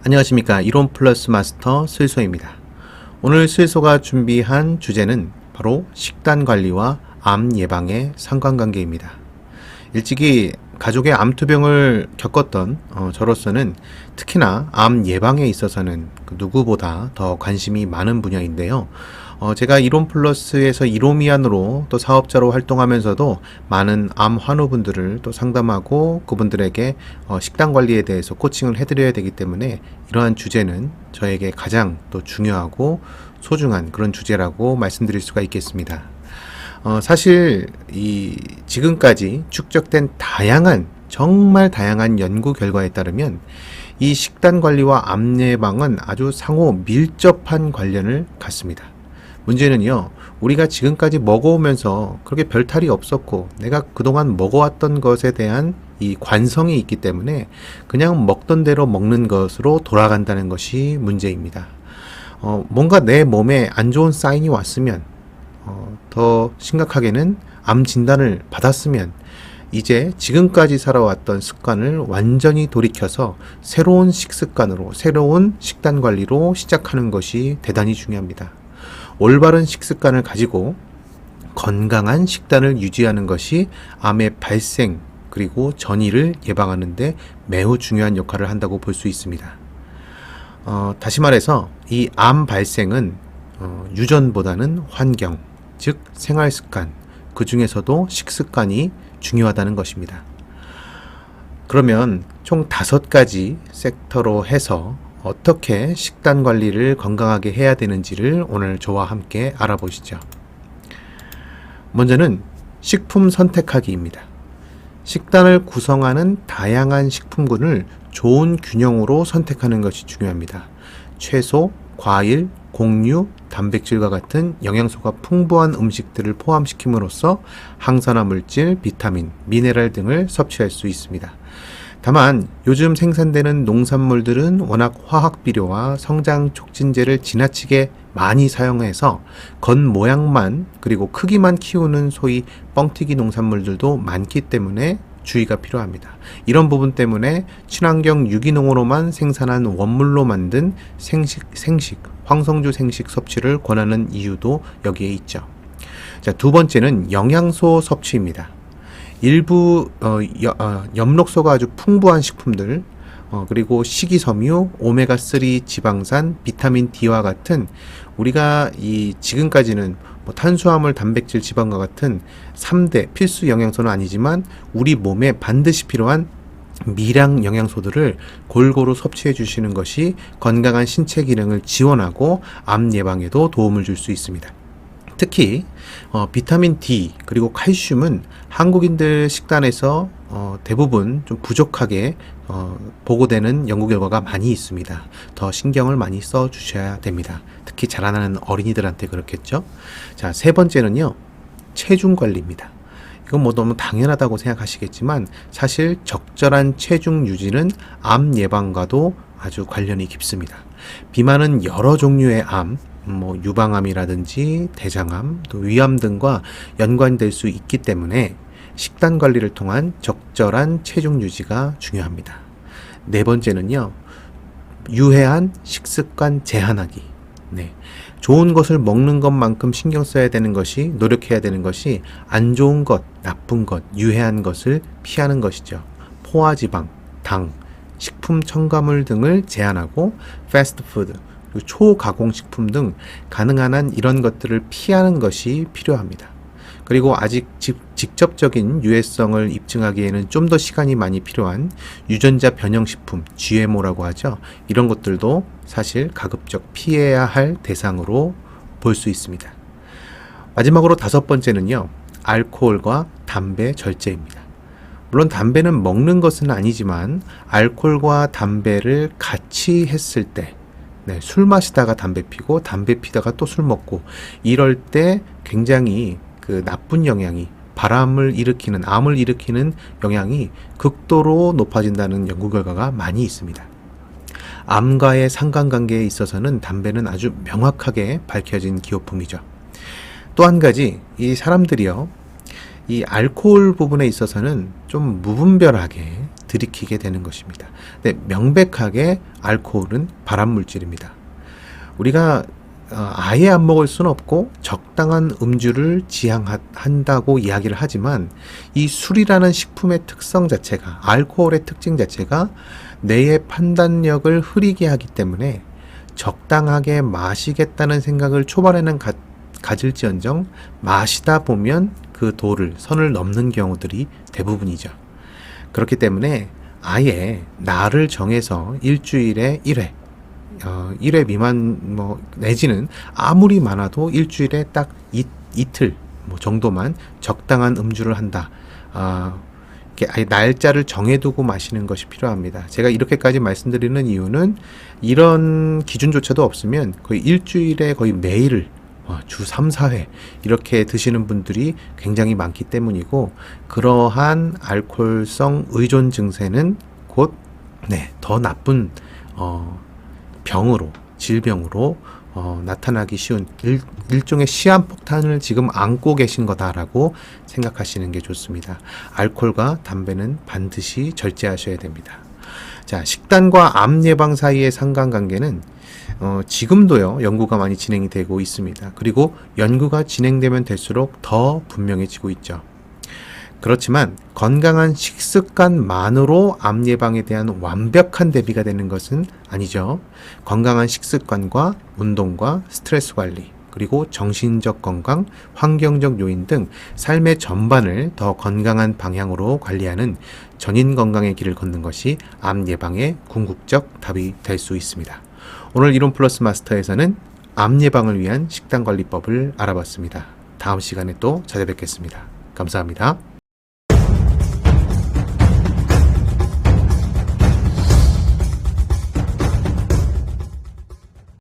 안녕하십니까. 이론 플러스 마스터 슬소입니다. 오늘 슬소가 준비한 주제는 바로 식단 관리와 암 예방의 상관관계입니다. 일찍이 가족의 암투병을 겪었던 저로서는 특히나 암 예방에 있어서는 누구보다 더 관심이 많은 분야인데요. 제가 이론 플러스에서 이로미안으로 또 사업자로 활동하면서도 많은 암 환우분들을 또 상담하고 그분들에게 식단 관리에 대해서 코칭을 해드려야 되기 때문에 이러한 주제는 저에게 가장 또 중요하고 소중한 그런 주제라고 말씀드릴 수가 있겠습니다. 사실 지금까지 축적된 정말 다양한 연구 결과에 따르면 이 식단 관리와 암 예방은 아주 상호 밀접한 관련을 갖습니다. 문제는요, 우리가 지금까지 먹어오면서 그렇게 별 탈이 없었고 내가 그동안 먹어왔던 것에 대한 이 관성이 있기 때문에 그냥 먹던 대로 먹는 것으로 돌아간다는 것이 문제입니다. 뭔가 내 몸에 안 좋은 사인이 왔으면, 더 심각하게는 암 진단을 받았으면 이제 지금까지 살아왔던 습관을 완전히 돌이켜서 새로운 식습관으로, 새로운 식단 관리로 시작하는 것이 대단히 중요합니다. 올바른 식습관을 가지고 건강한 식단을 유지하는 것이 암의 발생 그리고 전이를 예방하는 데 매우 중요한 역할을 한다고 볼 수 있습니다. 다시 말해서 이 암 발생은 유전보다는 환경, 즉 생활습관, 그 중에서도 식습관이 중요하다는 것입니다. 그러면 총 5가지 섹터로 해서 어떻게 식단 관리를 건강하게 해야 되는지를 오늘 저와 함께 알아보시죠. 먼저는 식품 선택하기입니다. 식단을 구성하는 다양한 식품군을 좋은 균형으로 선택하는 것이 중요합니다. 채소, 과일, 곡류, 단백질과 같은 영양소가 풍부한 음식들을 포함시킴으로써 항산화 물질, 비타민, 미네랄 등을 섭취할 수 있습니다. 다만 요즘 생산되는 농산물들은 워낙 화학 비료와 성장 촉진제를 지나치게 많이 사용해서 겉모양만 그리고 크기만 키우는 소위 뻥튀기 농산물들도 많기 때문에 주의가 필요합니다. 이런 부분 때문에 친환경 유기농으로만 생산한 원물로 만든 생식, 황성주 생식 섭취를 권하는 이유도 여기에 있죠. 자, 두 번째는 영양소 섭취입니다. 일부 엽록소가 아주 풍부한 식품들, 그리고 식이섬유, 오메가3 지방산, 비타민 D와 같은 우리가 지금까지는 탄수화물, 단백질, 지방과 같은 3대 필수 영양소는 아니지만 우리 몸에 반드시 필요한 미량 영양소들을 골고루 섭취해 주시는 것이 건강한 신체 기능을 지원하고 암 예방에도 도움을 줄 수 있습니다. 특히 비타민 D 그리고 칼슘은 한국인들 식단에서 대부분 좀 부족하게 보고되는 연구 결과가 많이 있습니다. 더 신경을 많이 써 주셔야 됩니다. 특히 자라나는 어린이들한테 그렇겠죠. 자, 세 번째는요, 체중 관리입니다. 이건 너무 당연하다고 생각하시겠지만 사실 적절한 체중 유지는 암 예방과도 아주 관련이 깊습니다. 비만은 여러 종류의 암, 유방암이라든지 대장암, 또 위암 등과 연관될 수 있기 때문에 식단 관리를 통한 적절한 체중 유지가 중요합니다. 네 번째는요, 유해한 식습관 제한하기. 좋은 것을 먹는 것만큼 신경 써야 되는 것이, 노력해야 되는 것이 안 좋은 것, 나쁜 것, 유해한 것을 피하는 것이죠. 포화지방, 당, 식품 첨가물 등을 제한하고 패스트푸드, 초가공식품 등 가능한 한 이런 것들을 피하는 것이 필요합니다. 그리고 아직 직접적인 유해성을 입증하기에는 좀 더 시간이 많이 필요한 유전자 변형식품, GMO라고 하죠. 이런 것들도 사실 가급적 피해야 할 대상으로 볼 수 있습니다. 마지막으로 5번째는요, 알코올과 담배 절제입니다. 물론 담배는 먹는 것은 아니지만 알코올과 담배를 같이 했을 때, 술 마시다가 담배 피고 담배 피다가 또 술 먹고 이럴 때 굉장히 그 나쁜 영향이, 암을 일으키는 영향이 극도로 높아진다는 연구 결과가 많이 있습니다. 암과의 상관관계에 있어서는 담배는 아주 명확하게 밝혀진 기호품이죠. 또 한 가지, 이 사람들이요, 이 알코올 부분에 있어서는 좀 무분별하게 들이키게 되는 것입니다. 네, 명백하게 알코올은 발암물질입니다. 우리가 아예 안 먹을 수는 없고 적당한 음주를 지향한다고 이야기를 하지만 이 술이라는 식품의 특성 자체가, 알코올의 특징 자체가 뇌의 판단력을 흐리게 하기 때문에 적당하게 마시겠다는 생각을 초반에는 가질지언정 마시다 보면 그 선을 넘는 경우들이 대부분이죠. 그렇기 때문에 아예 날을 정해서 일주일에 1회 1회 미만 내지는 아무리 많아도 일주일에 딱 이틀 정도만 적당한 음주를 한다. 이렇게 아예 날짜를 정해두고 마시는 것이 필요합니다. 제가 이렇게까지 말씀드리는 이유는 이런 기준조차도 없으면 거의 일주일에 거의 매일 주 3, 4회 이렇게 드시는 분들이 굉장히 많기 때문이고, 그러한 알코올성 의존 증세는 곧 더 나쁜 질병으로 나타나기 쉬운 일종의 시한폭탄을 지금 안고 계신 거다라고 생각하시는 게 좋습니다. 알코올과 담배는 반드시 절제하셔야 됩니다. 자, 식단과 암 예방 사이의 상관관계는 지금도요, 연구가 많이 진행이 되고 있습니다. 그리고 연구가 진행되면 될수록 더 분명해지고 있죠. 그렇지만 건강한 식습관만으로 암 예방에 대한 완벽한 대비가 되는 것은 아니죠. 건강한 식습관과 운동과 스트레스 관리, 그리고 정신적 건강, 환경적 요인 등 삶의 전반을 더 건강한 방향으로 관리하는 전인 건강의 길을 걷는 것이 암 예방의 궁극적 답이 될 수 있습니다. 오늘 이론 플러스 마스터에서는 암 예방을 위한 식단 관리법을 알아봤습니다. 다음 시간에 또 찾아뵙겠습니다. 감사합니다.